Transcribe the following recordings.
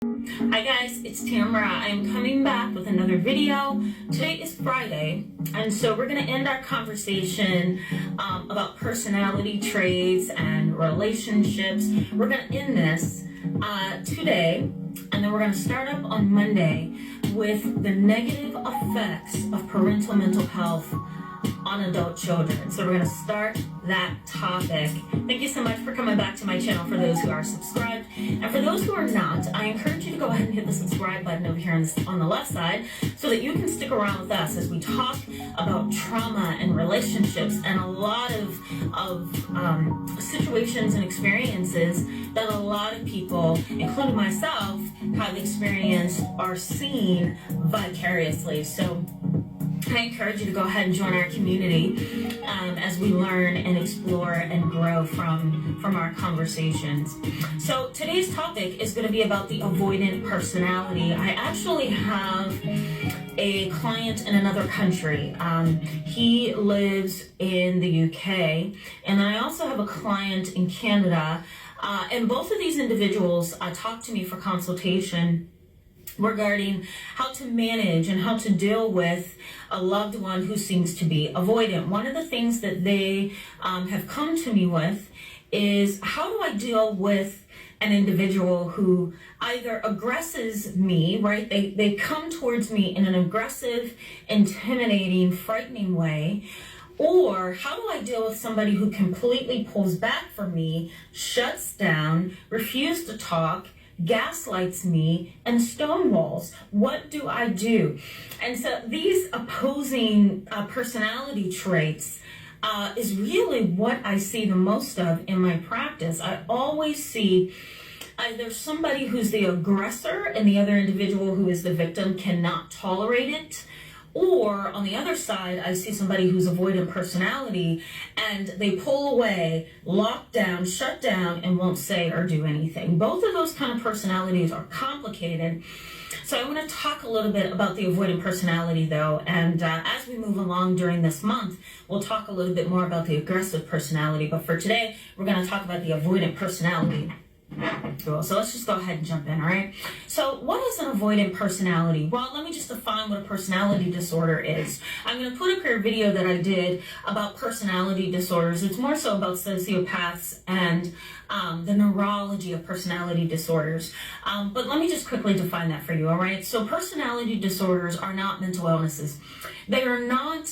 Hi guys, it's Tamara. I am coming back with another video. Today is Friday, and so we're going to end our conversation about personality traits and relationships. We're going to end this today, and then we're going to start up on Monday with the negative effects of parental mental health on adult children. So we're going to start that topic. Thank you so much for coming back to my channel for those who are subscribed. And for those who are not, I encourage you to go ahead and hit the subscribe button over here on the left side so that you can stick around with us as we talk about trauma and relationships and a lot of situations and experiences that a lot of people, including myself, have experienced or seen vicariously. So I encourage you to go ahead and join our community as we learn and explore and grow from our conversations. So today's topic is going to be about the avoidant personality. I actually have a client in another country. He lives in the UK, and I also have a client in Canada. And both of these individuals talked to me for consultation regarding how to manage and how to deal with a loved one who seems to be avoidant. One of the things that they have come to me with is, how do I deal with an individual who either aggresses me, right? They come towards me in an aggressive, intimidating, frightening way. Or how do I deal with somebody who completely pulls back from me, shuts down, refuses to talk, gaslights me, and stonewalls? What do I do? And so these opposing personality traits is really what I see the most of in my practice. I always see either somebody who's the aggressor and the other individual who is the victim cannot tolerate it, or on the other side, I see somebody who's avoidant personality and they pull away, lock down, shut down, and won't say or do anything. Both of those kind of personalities are complicated. So I want to talk a little bit about the avoidant personality though, and as we move along during this month, we'll talk a little bit more about the aggressive personality. But for today, we're going to talk about the avoidant personality. Cool. So let's just go ahead and jump in, all right? So what is an avoidant personality? Well, let me just define what a personality disorder is. I'm going to put up here a video that I did about personality disorders. It's more so about sociopaths and the neurology of personality disorders. But let me just quickly define that for you, all right? So personality disorders are not mental illnesses. They are not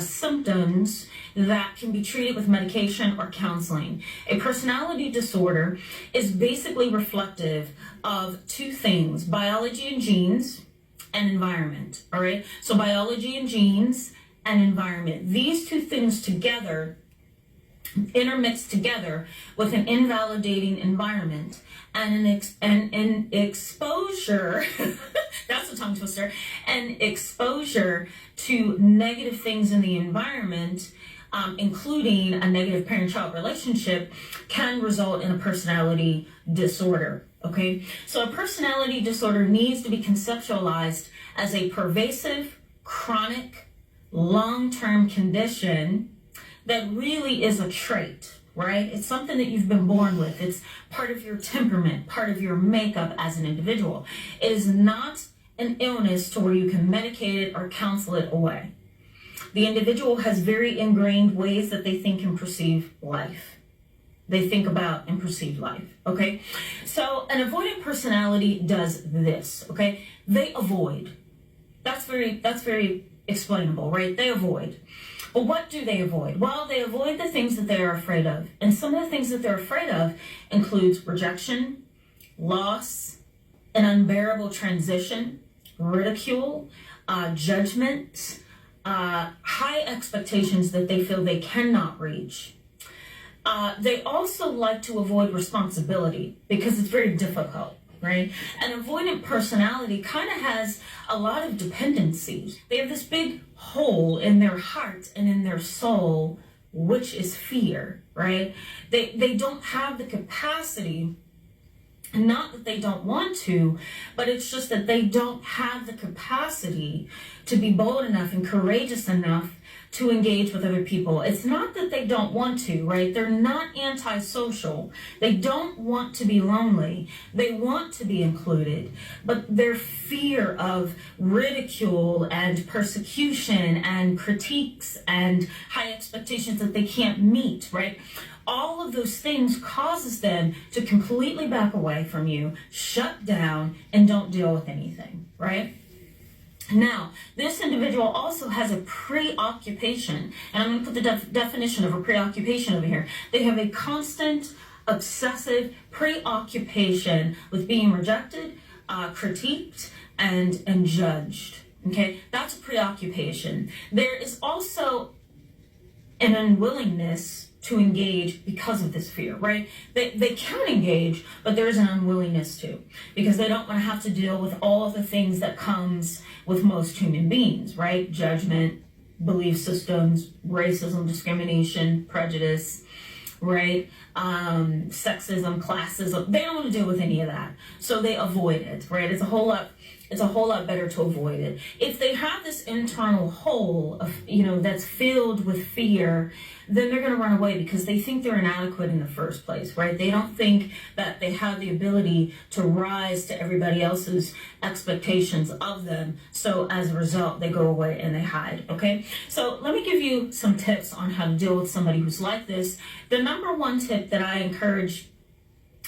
symptoms that can be treated with medication or counseling. A personality disorder is basically reflective of two things: biology and genes and environment, all right? So biology and genes and environment. These two things together intermixed together with an invalidating environment and an exposure that's a tongue twister, an exposure to negative things in the environment, including a negative parent-child relationship, can result in a personality disorder. Okay, so a personality disorder needs to be conceptualized as a pervasive, chronic, long-term condition that really is a trait, right? It's something that you've been born with. It's part of your temperament, part of your makeup as an individual. It is not an illness to where you can medicate it or counsel it away. The individual has very ingrained ways that they think and perceive life. They think about and perceive life, okay? So an avoidant personality does this, okay? They avoid. That's very explainable, right? They avoid. But what do they avoid? Well, they avoid the things that they are afraid of. And some of the things that they're afraid of includes rejection, loss, an unbearable transition, ridicule, judgment, high expectations that they feel they cannot reach. They also like to avoid responsibility because it's very difficult, right? An avoidant personality kind of has a lot of dependencies. They have this big hole in their heart and in their soul, which is fear, right? They don't have the capacity Not that they don't want to, but it's just that they don't have the capacity to be bold enough and courageous enough to engage with other people. It's not that they don't want to, right? They're not antisocial. They don't want to be lonely. They want to be included, but their fear of ridicule and persecution and critiques and high expectations that they can't meet, right? All of those things causes them to completely back away from you, shut down, and don't deal with anything, right? Now, this individual also has a preoccupation, and I'm going to put the definition of a preoccupation over here. They have a constant, obsessive preoccupation with being rejected, critiqued, and judged. Okay, that's a preoccupation. There is also an unwillingness to engage because of this fear, right? They can engage, but there's an unwillingness to, because they don't want to have to deal with all of the things that comes with most human beings, right? Judgment, belief systems, racism, discrimination, prejudice, right? Sexism, classism. They don't want to deal with any of that. So they avoid it, right? It's a whole lot better to avoid it. If they have this internal hole of, that's filled with fear, then they're going to run away because they think they're inadequate in the first place, right? They don't think that they have the ability to rise to everybody else's expectations of them. So as a result, they go away and they hide, okay? So let me give you some tips on how to deal with somebody who's like this. The number one tip that I encourage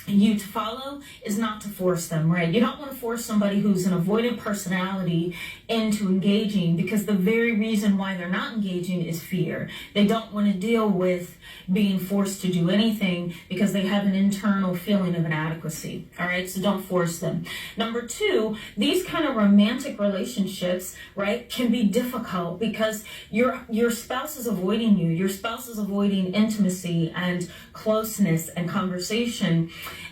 you to follow is not to force them, right? You don't want to force somebody who's an avoidant personality into engaging, because the very reason why they're not engaging is fear. They don't want to deal with being forced to do anything because they have an internal feeling of inadequacy, all right? So don't force them. Number two, these kind of romantic relationships, right, can be difficult because your spouse is avoiding you. Your spouse is avoiding intimacy and closeness and conversation,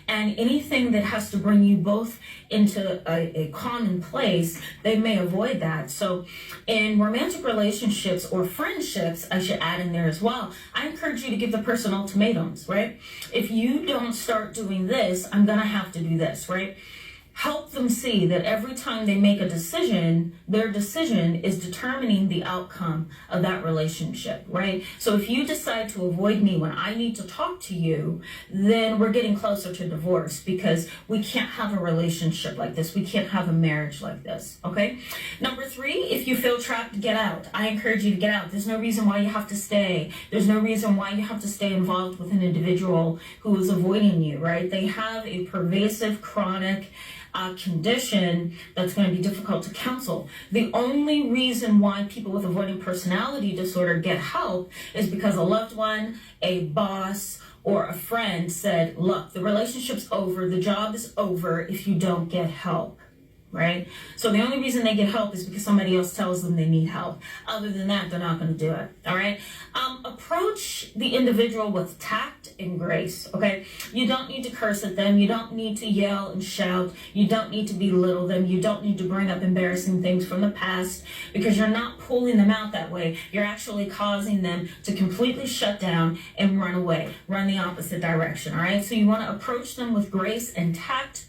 and anything that has to bring you both into a common place, they may avoid that. So in romantic relationships or friendships, I should add in there as well, I encourage you to give the person ultimatums, right? If you don't start doing this, I'm going to have to do this, right? Help them see that every time they make a decision, their decision is determining the outcome of that relationship, right? So if you decide to avoid me when I need to talk to you, then we're getting closer to divorce, because we can't have a relationship like this. We can't have a marriage like this, okay? Number three, if you feel trapped, get out. I encourage you to get out. There's no reason why you have to stay. There's no reason why you have to stay involved with an individual who is avoiding you, right? They have a pervasive, chronic condition that's going to be difficult to counsel. The only reason why people with avoidant personality disorder get help is because a loved one, a boss, or a friend said, look, the relationship's over, the job is over if you don't get help, right? So the only reason they get help is because somebody else tells them they need help. Other than that, they're not going to do it, all right? Approach the individual with tact and grace, okay? You don't need to curse at them. You don't need to yell and shout. You don't need to belittle them. You don't need to bring up embarrassing things from the past, because you're not pulling them out that way. You're actually causing them to completely shut down and run away, run the opposite direction, all right? So you want to approach them with grace and tact.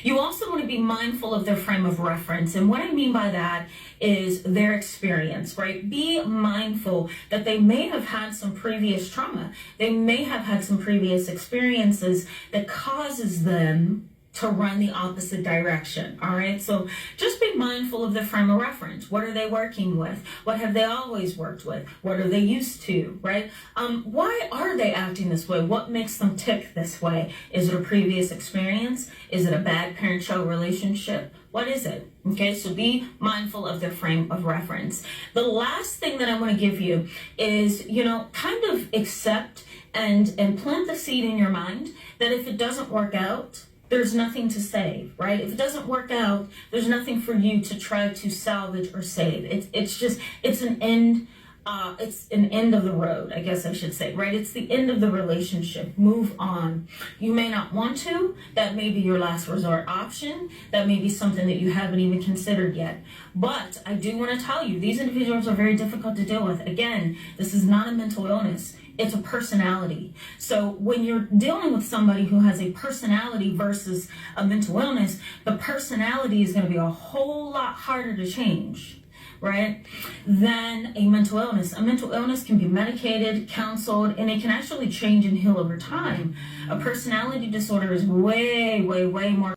You also want to be mindful of their frame of reference. And what I mean by that is their experience, right? Be mindful that they may have had some previous trauma. They may have had some previous experiences that causes them to run the opposite direction, all right? So just be mindful of their frame of reference. What are they working with? What have they always worked with? What are they used to, right? Why are they acting this way? What makes them tick this way? Is it a previous experience? Is it a bad parent-child relationship? What is it? Okay, so be mindful of their frame of reference. The last thing that I want to give you is, kind of accept and plant the seed in your mind that if it doesn't work out, there's nothing to save, right? If it doesn't work out, there's nothing for you to try to salvage or save. It's an end of the road, I guess I should say, right? It's the end of the relationship. Move on. You may not want to. That may be your last resort option. That may be something that you haven't even considered yet. But I do want to tell you, these individuals are very difficult to deal with. Again, this is not a mental illness. It's a personality. So when you're dealing with somebody who has a personality versus a mental illness, the personality is going to be a whole lot harder to change, right, than a mental illness. A mental illness can be medicated, counseled, and it can actually change and heal over time. A personality disorder is way, way, way more